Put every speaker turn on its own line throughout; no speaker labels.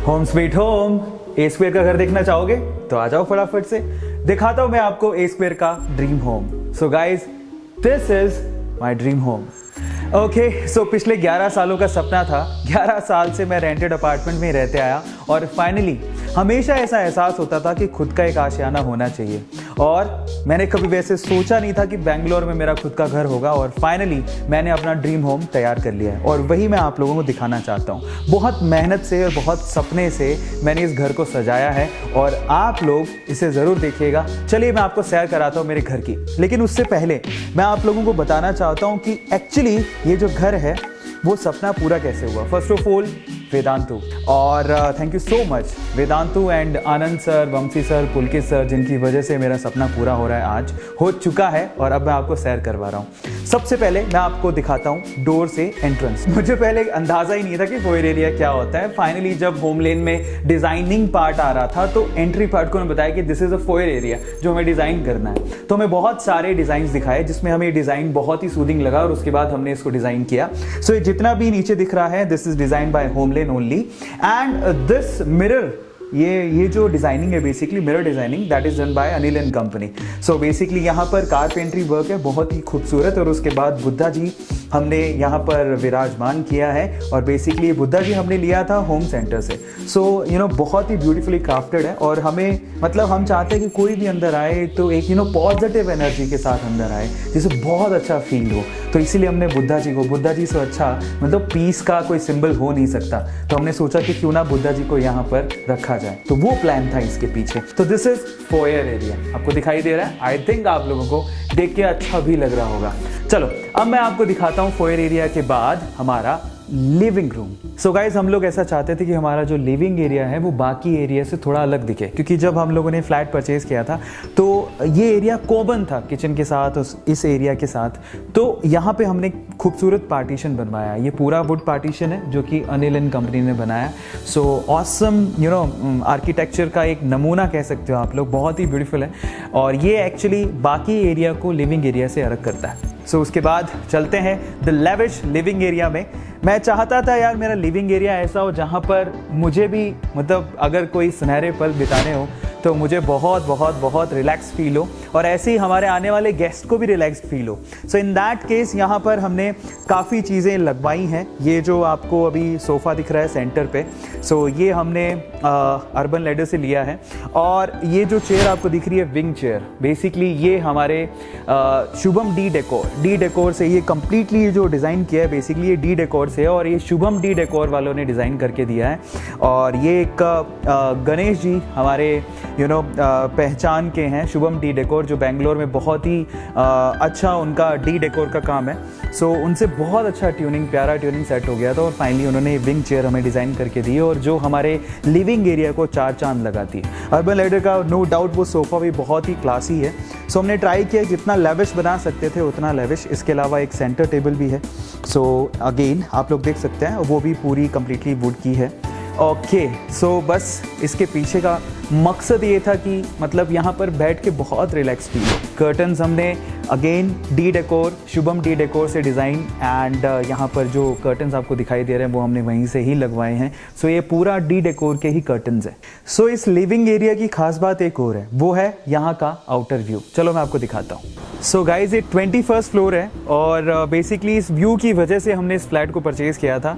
Home sweet home. A square का घर देखना चाहोगे तो आ जाओ फटाफट से, दिखाता हूं मैं आपको ए स्क्वायर का dream home. So guys, this is my dream home. Okay, so पिछले 11 सालों का सपना था। 11 साल से मैं रेंटेड अपार्टमेंट में रहते आया और फाइनली हमेशा ऐसा एहसास होता था कि खुद का एक आशियाना होना चाहिए। और मैंने कभी वैसे सोचा नहीं था कि बेंगलोर में मेरा खुद का घर होगा, और फाइनली मैंने अपना ड्रीम होम तैयार कर लिया है और वही मैं आप लोगों को दिखाना चाहता हूँ। बहुत मेहनत से और बहुत सपने से मैंने इस घर को सजाया है और आप लोग इसे ज़रूर देखिएगा। चलिए मैं आपको सैर कराता हूँ मेरे घर की, लेकिन उससे पहले मैं आप लोगों को बताना चाहता हूँ कि एक्चुअली ये जो घर है वो सपना पूरा कैसे हुआ। फर्स्ट ऑफ ऑल वेदांतु, और thank you so much Vedantu and Anand sir, Vanshi sir, Pulkit sir, जिनकी वजह से मेरा सपना पूरा हो रहा है, आज हो चुका है और अब मैं आपको सैर करवा रहा हूँ। सबसे पहले मैं आपको दिखाता हूँ डोर से एंट्रेंस। मुझे पहले अंदाजा ही नहीं था कि फोयर एरिया क्या होता है। फाइनली जब होम लेन में डिजाइनिंग पार्ट आ रहा था तो एंट्री पार्ट को उन्होंने बताया कि this is a foyer area जो हमें डिजाइन करना है। तो हमें बहुत सारे डिजाइन दिखाए जिसमें हमें डिजाइन बहुत ही सूदिंग लगा और उसके बाद हमने इसको डिजाइन किया। सो जितना भी नीचे दिख रहा है this is design by HomeLane only, and this mirror, ये जो डिजाइनिंग है basically mirror designing, that is done by Anil and company. So basically यहाँ पर कारपेंट्री वर्क है बहुत ही खूबसूरत, और उसके बाद बुद्धा जी हमने यहाँ पर विराजमान किया है, और बेसिकली ये बुद्धा जी हमने लिया था होम सेंटर से। सो बहुत ही ब्यूटीफुली क्राफ्टेड है, और हमें मतलब हम चाहते हैं कि कोई भी अंदर आए तो एक पॉजिटिव एनर्जी के साथ अंदर आए, जिसे बहुत अच्छा फील हो। तो इसीलिए हमने बुद्धा जी से अच्छा मतलब पीस का कोई सिंबल हो नहीं सकता, तो हमने सोचा कि क्यों ना बुद्धा जी को यहाँ पर रखा जाए। तो वो प्लान था इसके पीछे। तो दिस इज फोयर एरिया, आपको दिखाई दे रहा है। आई थिंक आप लोगों को देख के अच्छा भी लग रहा होगा। चलो अब मैं आपको दिखाता हूँ फोयर एरिया के बाद हमारा लिविंग रूम। सो गाइज, हम लोग ऐसा चाहते थे कि हमारा जो लिविंग एरिया है वो बाकी एरिया से थोड़ा अलग दिखे, क्योंकि जब हम लोगों ने फ्लैट परचेज किया था तो ये एरिया कॉमन था किचन के साथ, इस एरिया के साथ। तो यहाँ पे हमने खूबसूरत पार्टीशन बनवाया। ये पूरा वुड पार्टीशन है जो कि अनिल एंड कंपनी ने बनाया। सो ऑसम आर्किटेक्चर का एक नमूना कह सकते हो आप लोग, बहुत ही ब्यूटीफुल है, और ये एक्चुअली बाकी एरिया को लिविंग एरिया से अलग करता है। सो उसके बाद चलते हैं द लेविश लिविंग एरिया में। मैं चाहता था यार मेरा लिविंग एरिया ऐसा हो जहाँ पर मुझे भी मतलब अगर कोई सुनहरे पल बिताने हो तो मुझे बहुत बहुत बहुत रिलैक्स फील हो, और ऐसे ही हमारे आने वाले गेस्ट को भी रिलैक्स फील हो। सो इन दैट केस यहाँ पर हमने काफ़ी चीज़ें लगवाई हैं। ये जो आपको अभी सोफ़ा दिख रहा है सेंटर पे, सो ये हमने अर्बन लैडर से लिया है। और ये जो चेयर आपको दिख रही है विंग चेयर, बेसिकली ये हमारे शुभम डी डेकोर से ये कम्प्लीटली जो डिज़ाइन किया है बेसिकली ये डी डेकोर से है, और ये शुभम डी डेकोर वालों ने डिज़ाइन करके दिया है। और ये एक गणेश जी हमारे पहचान के हैं, शुभम डी डेकोर, जो बेंगलोर में बहुत ही अच्छा उनका डी डेकोर का काम है। सो उनसे बहुत अच्छा प्यारा ट्यूनिंग सेट हो गया था, और फाइनली उन्होंने विंग चेयर हमें डिज़ाइन करके दी, और जो हमारे लिविंग एरिया को 4 चांद लगाती है। अर्बन लैडर का नो डाउट वो सोफ़ा भी बहुत ही क्लासी है। सो हमने ट्राई किया जितना लेविश बना सकते थे उतना लेविश। इसके अलावा एक सेंटर टेबल भी है। सो अगेन आप लोग देख सकते हैं वो भी पूरी कम्प्लीटली वुड की है। ओके, सो बस इसके पीछे का मकसद ये था कि मतलब यहाँ पर बैठ के बहुत रिलैक्स फील हो। कर्टन्स हमने again D decor, Shubham D decor से डिज़ाइन, एंड यहाँ पर जो कर्टन्स आपको दिखाई दे रहे हैं वो हमने वहीं से ही लगवाए हैं। सो ये पूरा डी डेकोर के ही कर्टन्स है। सो इस लिविंग एरिया की खास बात एक और है, वो है यहाँ का आउटर व्यू। चलो मैं आपको दिखाता हूँ। सो गाइज, ये 21st फ्लोर है, और बेसिकली इस व्यू की वजह से हमने इस फ्लैट को परचेज किया था।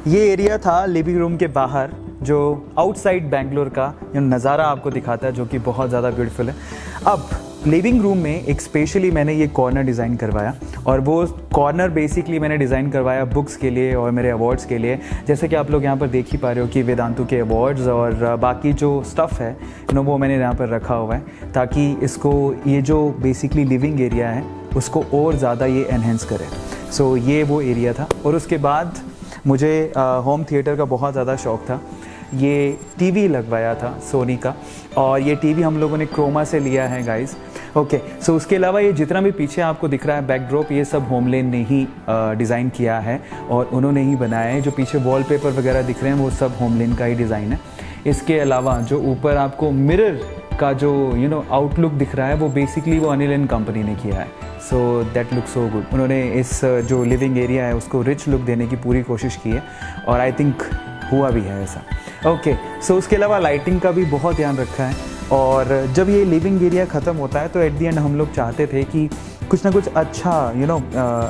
ये एरिया था लिविंग रूम के बाहर, जो आउटसाइड बेंगलोर का नज़ारा आपको दिखाता है, जो कि बहुत ज़्यादा ब्यूटीफुल है। अब लिविंग रूम में एक स्पेशली मैंने ये कॉर्नर डिज़ाइन करवाया, और वो कॉर्नर बेसिकली मैंने डिज़ाइन करवाया बुक्स के लिए और मेरे अवार्ड्स के लिए। जैसे कि आप लोग यहाँ पर देख ही पा रहे हो कि वेदांतु के अवार्ड्स और बाकी जो स्टफ़ है वो मैंने यहाँ पर रखा हुआ है, ताकि इसको ये जो बेसिकली लिविंग एरिया है उसको और ज़्यादा ये एनहेंस करे। सो ये वो एरिया था। और उसके बाद मुझे होम थिएटर का बहुत ज़्यादा शौक़ था। ये टीवी लगवाया था सोनी का, और ये टीवी हम लोगों ने क्रोमा से लिया है गाइस। ओके, सो उसके अलावा ये जितना भी पीछे आपको दिख रहा है बैकड्रॉप, ये सब होमलेन ने ही डिज़ाइन किया है और उन्होंने ही बनाया है। जो पीछे वॉलपेपर वगैरह दिख रहे हैं वो सब होमलेन का ही डिज़ाइन है। इसके अलावा जो ऊपर आपको मिरर का जो आउटलुक दिख रहा है वो बेसिकली वो अनिल एंड कंपनी ने किया है। So that look so good. उन्होंने इस जो लिविंग एरिया है उसको रिच लुक देने की पूरी कोशिश की है और आई थिंक हुआ भी है ऐसा। ओके, सो उसके अलावा लाइटिंग का भी बहुत ध्यान रखा है। और जब ये लिविंग एरिया ख़त्म होता है तो एट द एंड हम लोग चाहते थे कि कुछ ना कुछ अच्छा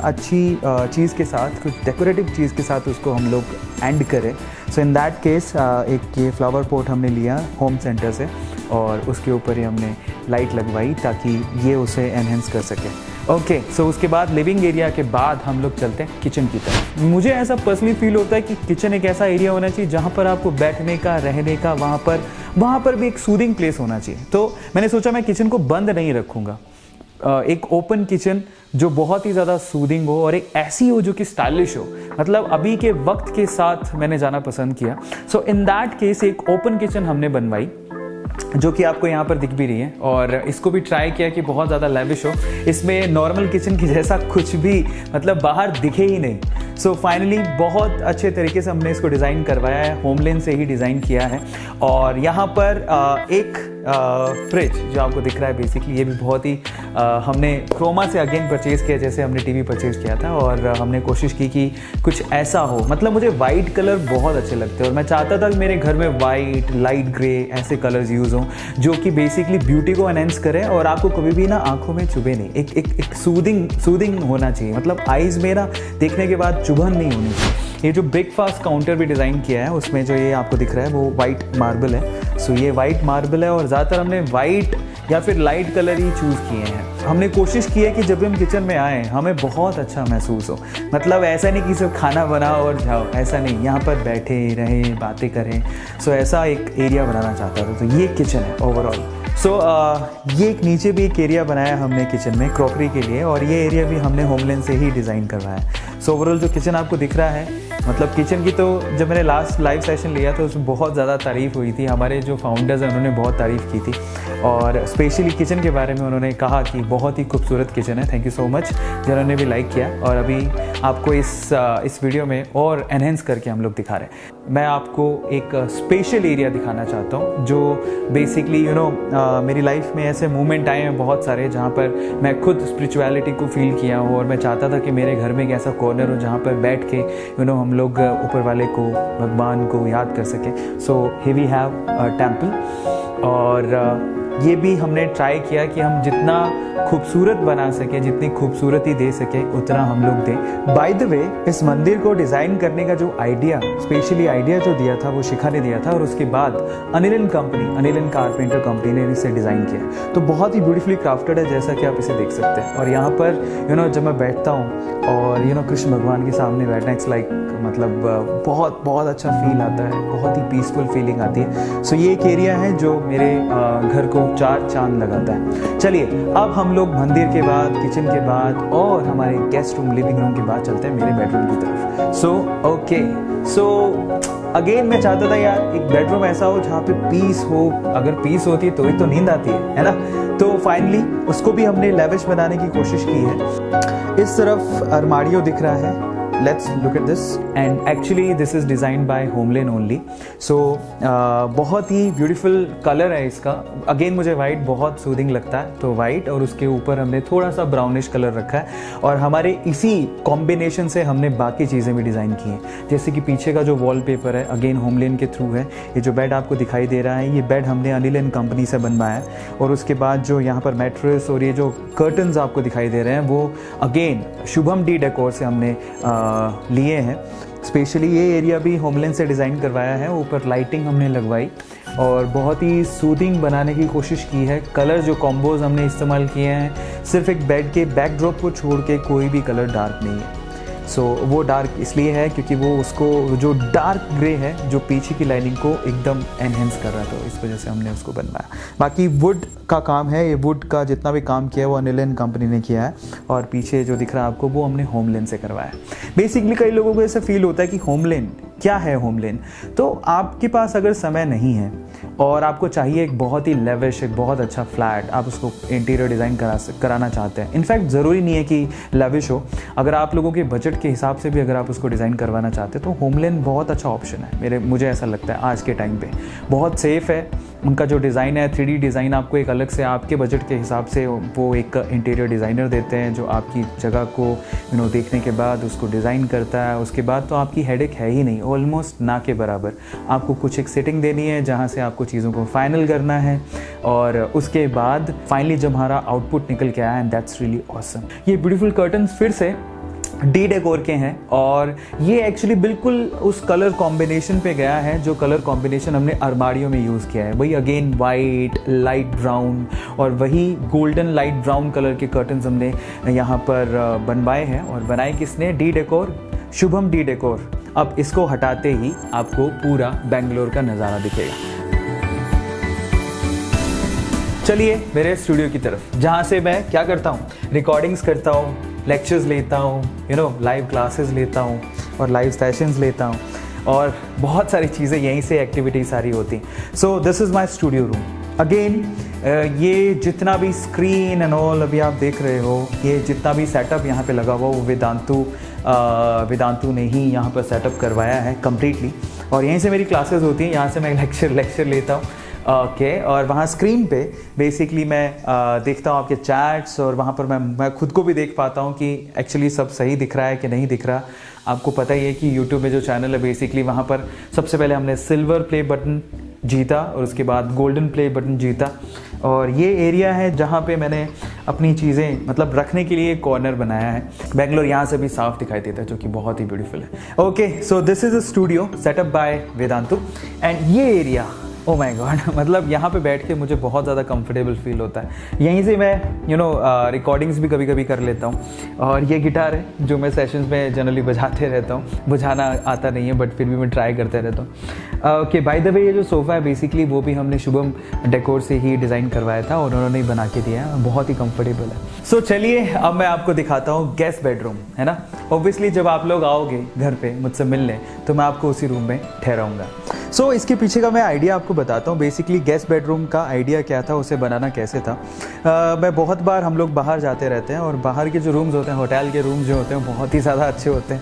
अच्छी चीज़ के साथ, कुछ डेकोरेटिव चीज़ के साथ उसको हम लोग एंड करें। सो इन दैट केस एक ये फ्लावर पॉट हमने लिया होम सेंटर से और उसके ऊपर ही हमने लाइट लगवाई ताकि ये उसे एनहेंस कर सके। ओके, सो उसके बाद लिविंग एरिया के बाद हम लोग चलते हैं किचन की तरफ। मुझे ऐसा पर्सनली फील होता है कि किचन एक ऐसा एरिया होना चाहिए जहाँ पर आपको बैठने का, रहने का, वहाँ पर भी एक सूदिंग प्लेस होना चाहिए। तो मैंने सोचा मैं किचन को बंद नहीं रखूँगा, एक ओपन किचन जो बहुत ही ज़्यादा सूदिंग हो और एक ऐसी हो जो कि स्टाइलिश हो, मतलब अभी के वक्त के साथ मैंने जाना पसंद किया। सो इन दैट केस एक ओपन किचन हमने बनवाई जो कि आपको यहाँ पर दिख भी रही है और इसको भी ट्राई किया कि बहुत ज़्यादा लेविश हो। इसमें नॉर्मल किचन की जैसा कुछ भी मतलब बाहर दिखे ही नहीं। सो फाइनली बहुत अच्छे तरीके से हमने इसको डिज़ाइन करवाया है, होमलेन से ही डिज़ाइन किया है। और यहाँ पर एक फ्रिज जो आपको दिख रहा है बेसिकली ये भी बहुत ही हमने क्रोमा से अगेन परचेज़ किया जैसे हमने टीवी परचेज़ किया था और हमने कोशिश की कि कुछ ऐसा हो। मतलब मुझे वाइट कलर बहुत अच्छे लगते हैं और मैं चाहता था कि मेरे घर में वाइट, लाइट ग्रे ऐसे कलर्स यूज़ हों जो कि बेसिकली ब्यूटी को एनहेंस करें और आपको कभी भी ना आंखों में चुभे नहीं। एक सूदिंग होना चाहिए, मतलब आइज़ में ना देखने के बाद चुभन नहीं होनी चाहिए। ये जो ब्रेकफास्ट काउंटर भी डिज़ाइन किया है उसमें जो ये आपको दिख रहा है वो वाइट मार्बल है। सो ये वाइट मार्बल है और ज़्यादातर हमने वाइट या फिर लाइट कलर ही चूज़ किए हैं। हमने कोशिश की है कि जब हम किचन में आएँ हमें बहुत अच्छा महसूस हो। मतलब ऐसा नहीं कि सिर्फ खाना बनाओ और जाओ, ऐसा नहीं, यहाँ पर बैठे रहें, बातें करें। सो ऐसा एक एरिया बनाना चाहता था। तो ये किचन है ओवरऑल। सो ये एक नीचे भी एक एरिया बनाया हमने किचन में क्रॉकरी के लिए और ये एरिया भी हमने होमलेन से ही डिज़ाइन करवाया है। सो ओवरऑल जो किचन आपको दिख रहा है, मतलब किचन की तो जब मैंने लास्ट लाइव सेशन लिया था उसमें बहुत ज़्यादा तारीफ़ हुई थी। हमारे जो फाउंडर्स हैं उन्होंने बहुत तारीफ़ की थी और स्पेशली किचन के बारे में उन्होंने कहा कि बहुत ही खूबसूरत किचन है। थैंक यू सो मच जिन्होंने भी लाइक किया। और अभी आपको इस वीडियो में और एनहेंस करके हम लोग दिखा रहे हैं। मैं आपको एक स्पेशल एरिया दिखाना चाहता हूँ जो बेसिकली मेरी लाइफ में ऐसे मोमेंट आए हैं बहुत सारे जहाँ पर मैं खुद स्पिरिचुअलिटी को फील किया हूँ और मैं चाहता था कि मेरे घर में एक ऐसा कॉर्नर हो जहाँ पर बैठ के हम लोग ऊपर वाले को, भगवान को याद कर सकें। So here we have a temple और ये भी हमने ट्राई किया कि हम जितना खूबसूरत बना सके, जितनी खूबसूरती दे सके उतना हम लोग दें। बाय द वे इस मंदिर को डिज़ाइन करने का जो आइडिया, स्पेशली आइडिया जो दिया था वो शिखा ने दिया था और उसके बाद अनिल एंड कारपेंटर कंपनी ने इसे डिज़ाइन किया। तो बहुत ही ब्यूटीफुली क्राफ्टेड है जैसा कि आप इसे देख सकते हैं। और यहाँ पर जब मैं बैठता हूँ और कृष्ण भगवान के सामने बैठना, इट्स लाइक मतलब बहुत बहुत अच्छा फील आता है, बहुत ही पीसफुल फीलिंग आती है। सो ये एक एरिया है जो मेरे घर को 4 चांद लगाता है। चलिए अब हम लोग मंदिर के बाद, किचन के बाद और हमारे गेस्ट रूम, लिविंग रूम के बाद चलते हैं मेरे बेडरूम की तरफ। सो अगेन मैं चाहता था यार एक बेडरूम ऐसा हो जहाँ पे पीस हो। अगर पीस होती तो ही तो नींद आती है ना। तो फाइनली उसको भी हमने लेविश बनाने की कोशिश की है। इस तरफ अरमारियो दिख रहा है। Let's look at this and actually this is designed by Homeland only. So बहुत ही ब्यूटीफुल कलर है इसका। अगेन मुझे वाइट बहुत सूदिंग लगता है तो वाइट, और उसके ऊपर हमने थोड़ा सा ब्राउनिश कलर रखा है और हमारे इसी कॉम्बिनेशन से हमने बाकी चीज़ें भी डिज़ाइन की हैं। जैसे कि पीछे का जो वॉलपेपर है अगेन होमलेन के थ्रू है। ये जो बेड आपको दिखाई दे रहा है ये बेड हमने अनिल एंड कंपनी से बनवाया है। और उसके बाद जो यहाँ पर मैट्रेस और ये जो कर्टन्स आपको दिखाई दे रहे हैं वो अगेन शुभम डी डेकोर से हमने लिए हैं। स्पेशली ये एरिया भी होमलेन से डिज़ाइन करवाया है। ऊपर लाइटिंग हमने लगवाई और बहुत ही सूदिंग बनाने की कोशिश की है। कलर जो कॉम्बोज हमने इस्तेमाल किए हैं, सिर्फ एक बेड के बैकड्रॉप को छोड़ के कोई भी कलर डार्क नहीं है। सो वो डार्क इसलिए है क्योंकि वो उसको जो डार्क ग्रे है जो पीछे की लाइनिंग को एकदम एनहेंस कर रहा था, तो इस वजह से हमने उसको बनवाया। बाकी वुड का काम है, ये वुड का जितना भी काम किया है वो अनिल एंड कंपनी ने किया है और पीछे जो दिख रहा है आपको वो हमने होमलेन से करवाया। बेसिकली कई लोगों को ऐसा फील होता है कि होमलेन क्या है। होमलेन तो आपके पास अगर समय नहीं है और आपको चाहिए एक बहुत ही लेविश, एक बहुत अच्छा फ्लैट, आप उसको इंटीरियर डिज़ाइन कराना चाहते हैं। इनफैक्ट ज़रूरी नहीं है कि लेविश हो, अगर आप लोगों के बजट के हिसाब से भी अगर आप उसको डिज़ाइन करवाना चाहते हैं तो होमलेन बहुत अच्छा ऑप्शन है। मुझे ऐसा लगता है आज के टाइम पे बहुत सेफ़ है उनका जो डिज़ाइन है 3D डिज़ाइन आपको एक अलग से आपके बजट के हिसाब से वो एक इंटीरियर डिज़ाइनर देते हैं जो आपकी जगह को देखने के बाद उसको डिज़ाइन करता है। उसके बाद तो आपकी हेडेक है ही नहीं, ऑलमोस्ट ना के बराबर। आपको कुछ एक सेटिंग देनी है जहाँ से आपको चीज़ों को फाइनल करना है, और उसके बाद फाइनली जब हमारा आउटपुट निकल के आया, एंड दैट्स रियली ऑसम। ये ब्यूटीफुल कर्टन्स फिर से डी डेकोर के हैं, और ये एक्चुअली बिल्कुल उस कलर कॉम्बिनेशन पे गया है जो कलर कॉम्बिनेशन हमने अलमारियों में यूज़ किया है। वही अगेन वाइट, लाइट ब्राउन और वही गोल्डन लाइट ब्राउन कलर के कर्टन्स हमने यहाँ पर बनवाए हैं। और बनाए किसने? D decor, Shubham D decor. अब इसको हटाते ही आपको पूरा बेंगलोर का नज़ारा दिखेगा। चलिए मेरे स्टूडियो की तरफ, जहाँ से मैं क्या करता हूँ, रिकॉर्डिंग्स करता हूँ, लेक्चर्स लेता हूँ, लाइव क्लासेस लेता हूँ और लाइव सेशंस लेता हूँ, और बहुत सारी चीज़ें यहीं से एक्टिविटीज सारी होती हैं। सो this is my studio room. Again ये जितना भी स्क्रीन एंड ऑल अभी आप देख रहे हो, ये जितना भी सेटअप यहाँ पे लगा हुआ वो वेदांतु ने ही यहाँ पर सेटअप करवाया है कम्प्लीटली। और यहीं से मेरी क्लासेस होती हैं, यहाँ से मैं लेक्चर लेता हूँ। ओके, और वहाँ स्क्रीन पे बेसिकली मैं देखता हूँ आपके चैट्स, और वहाँ पर मैं खुद को भी देख पाता हूँ कि एक्चुअली सब सही दिख रहा है कि नहीं दिख रहा। आपको पता ही है कि यूट्यूब में जो चैनल है बेसिकली वहाँ पर सबसे पहले हमने सिल्वर प्ले बटन जीता और उसके बाद गोल्डन प्ले बटन जीता। और ये एरिया है जहाँ पे मैंने अपनी चीज़ें मतलब रखने के लिए कॉर्नर बनाया है। बेंगलोर यहाँ से भी साफ दिखाई देता है, जो कि बहुत ही ब्यूटीफुल है। Okay, so this is a studio setup by Vedantu, and ये एरिया, ओ माय गॉड, मतलब यहाँ पे बैठ के मुझे बहुत ज़्यादा कंफर्टेबल फील होता है। यहीं से मैं रिकॉर्डिंग्स भी कभी कभी कर लेता हूँ। और ये गिटार है जो मैं सेशंस में जनरली बजाते रहता हूँ, बुझाना आता नहीं है बट फिर भी मैं ट्राई करते रहता हूँ। ओके, बाय द वे ये जो सोफ़ा है बेसिकली वो भी हमने शुभम डेकोर से ही डिज़ाइन करवाया था और उन्होंने ही बना के दिया है, बहुत ही कंफर्टेबल है। सो चलिए अब मैं आपको दिखाता हूँ गेस्ट बेडरूम, है ना। ऑब्वियसली जब आप लोग आओगे घर पे मुझसे मिलने तो मैं आपको उसी रूम में ठहराऊँगा। सो इसके पीछे का मैं आइडिया आपको बताता हूँ। बेसिकली गेस्ट बेडरूम का आइडिया क्या था, उसे बनाना कैसे था। मैं बहुत बार हम लोग बाहर जाते रहते हैं और बाहर के जो रूम्स होते हैं, होटल के रूम्स जो होते हैं बहुत ही ज़्यादा अच्छे होते हैं,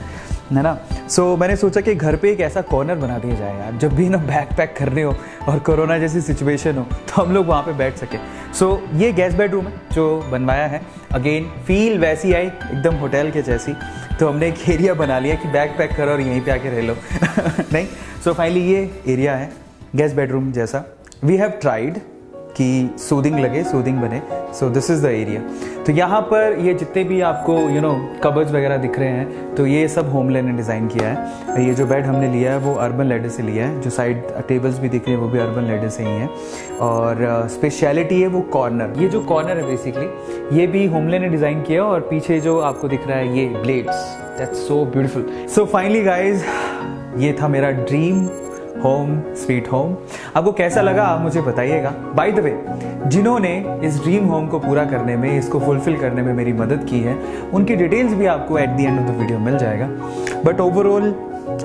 है ना। सो मैंने सोचा कि घर पे एक ऐसा कॉर्नर बना दिया जाए यार, जब भी ना बैग पैक करने हो और कोरोना जैसी सिचुएशन हो तो हम लोग वहाँ पे बैठ सकें। सो ये गेस्ट बेडरूम है जो बनवाया है। अगेन फील वैसी आई एकदम होटल के जैसी, तो हमने एक एरिया बना लिया कि बैग पैक करो और यहीं पे आके रह लो नहीं। सो फाइनली ये एरिया है गेस्ट बेडरूम जैसा। वी हैव ट्राइड कि सूदिंग लगे, सूदिंग बने। सो दिस इज़ द एरिया। तो यहाँ पर ये जितने भी आपको कबर्ड्स वगैरह दिख रहे हैं, तो ये सब होमलैंड ने डिज़ाइन किया है। ये जो बेड हमने लिया है वो अर्बन लैडर से लिया है, जो साइड टेबल्स भी दिख रहे हैं वो भी अर्बन लैडर से ही हैं। और स्पेशलिटी है वो कॉर्नर, ये जो कॉर्नर है बेसिकली ये भी होमलैंड ने डिज़ाइन किया है। और पीछे जो आपको दिख रहा है ये blades, that's so beautiful. So finally guys, ये था मेरा ड्रीम होम स्वीट होम। आपको कैसा लगा आप मुझे बताइएगा। बाय द वे, जिन्होंने इस ड्रीम होम को पूरा करने में, इसको फुलफिल करने में मेरी मदद की है, उनकी डिटेल्स भी आपको at the end of the video मिल जाएगा। बट ओवरऑल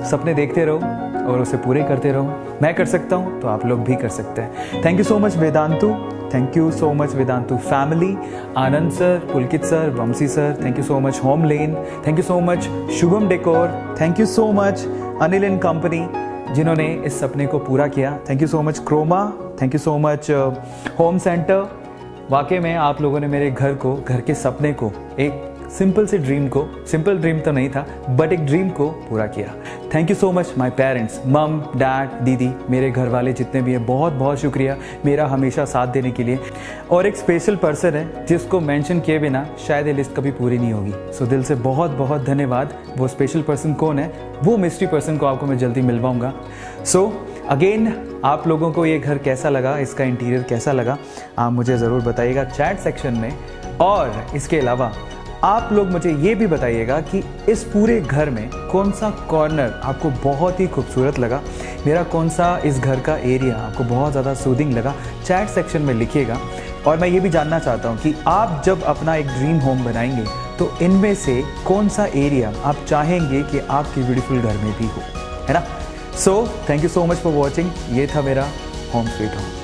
सपने देखते रहो और उसे पूरे करते रहो। मैं कर सकता हूँ तो आप लोग भी कर सकते हैं। Thank you so much Vedantu, thank you so much Vedantu family, Anand sir, Pulkit sir, Vanshi sir, thank you so much HomeLane, thank you so much Shubham decor, thank you so much Anil and company जिन्होंने इस सपने को पूरा किया। Thank you so much Croma, thank you so much Home Centre. वाकई में आप लोगों ने मेरे घर को, घर के सपने को, एक सिंपल से ड्रीम को, सिंपल ड्रीम तो नहीं था बट एक ड्रीम को पूरा किया। Thank you so much my parents, मम, डैड, दीदी, मेरे घर वाले जितने भी हैं, बहुत बहुत शुक्रिया मेरा हमेशा साथ देने के लिए। और एक स्पेशल पर्सन है जिसको मेंशन किए बिना शायद ये लिस्ट कभी पूरी नहीं होगी। सो दिल से बहुत बहुत धन्यवाद। वो स्पेशल पर्सन कौन है, वो मिस्ट्री पर्सन को आपको मैं जल्दी मिलवाऊंगा। सो अगेन, आप लोगों को ये घर कैसा लगा, इसका इंटीरियर कैसा लगा, आप मुझे ज़रूर बताइएगा चैट सेक्शन में। और इसके अलावा आप लोग मुझे ये भी बताइएगा कि इस पूरे घर में कौन सा कॉर्नर आपको बहुत ही खूबसूरत लगा, मेरा कौन सा इस घर का एरिया आपको बहुत ज़्यादा सूदिंग लगा, चैट सेक्शन में लिखिएगा। और मैं ये भी जानना चाहता हूँ कि आप जब अपना एक ड्रीम होम बनाएंगे तो इनमें से कौन सा एरिया आप चाहेंगे कि आपके ब्यूटीफुल घर में भी हो, है ना। So thank you so much for watching. ये था मेरा होम स्वीट होम।